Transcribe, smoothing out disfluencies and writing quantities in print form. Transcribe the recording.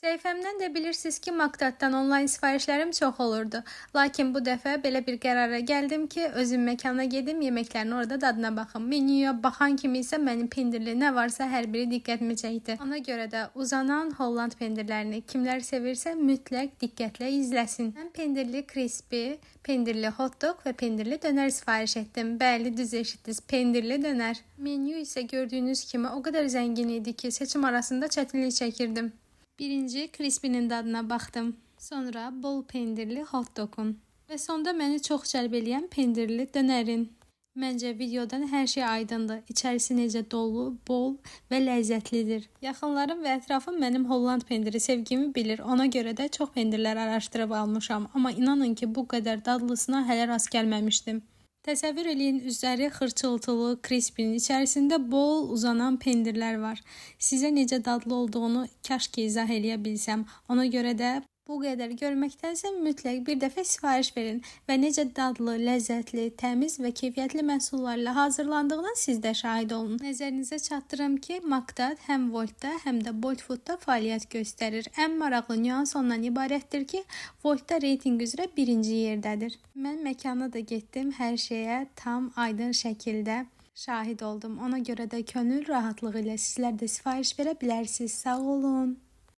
Səhifəmdən də bilirsiniz ki, Makdaddan onlayn sifarişlərim çox olurdu. Lakin bu dəfə belə bir qərara gəldim ki, özüm məkana gedim, yeməklərin orada dadına baxım. Menyuya baxan kimi isə mənim pendirli nə varsa hər biri diqqətimi çəkdi. Ona görə də uzanan Holland pendirlərini kimlər sevirsə mütləq diqqətlə izləsin. Mən pendirli crispy, pendirli hot dog və pendirli dönər sifariş etdim. Bəli, düz eşitdiniz, pendirli dönər. Menyu isə gördüyünüz kimi o qədər zəngin idi ki, seçim arasında çətinlik çəkirdim. Birinci crispy'nin dadına baxdım. Sonra bol pendirli hot dog'un. Və sonda məni çox cəlb edən pendirli dönərin. Məncə videodan hər şey aydındır. İçərisi necə dolu, bol və ləzzətlidir. Yaxınlarım və ətrafım mənim Holland pendiri sevgimi bilir. Ona görə də çox pendirlər araşdırıb almışam. Amma inanın ki, bu qədər dadlısına hələ rast gəlməmişdim. Təsəvvür eləyin, üzəri xırçıltılı, crispy'nin içərisində bol uzanan pendirlər var. Sizə necə dadlı olduğunu kaş ki izah eləyə bilsəm. Ona görə də bu qədər görməkdənsə mütləq bir dəfə sifariş verin və necə dadlı, ləzzətli, təmiz və keyfiyyətli məhsullarla hazırlandığına siz də şahid olun. Nəzərinizə çatdırım ki, Makdad həm Woltda, həm də Bolt Foodda fəaliyyət göstərir. Ən maraqlı nüans ondan ibarətdir ki, Woltda reytinq üzrə birinci yerdədir. Mən məkana da getdim, hər şeyə tam aydın şəkildə şahid oldum. Ona görə də könül rahatlığı ilə sizlər də sifariş verə bilərsiniz. Sağ olun.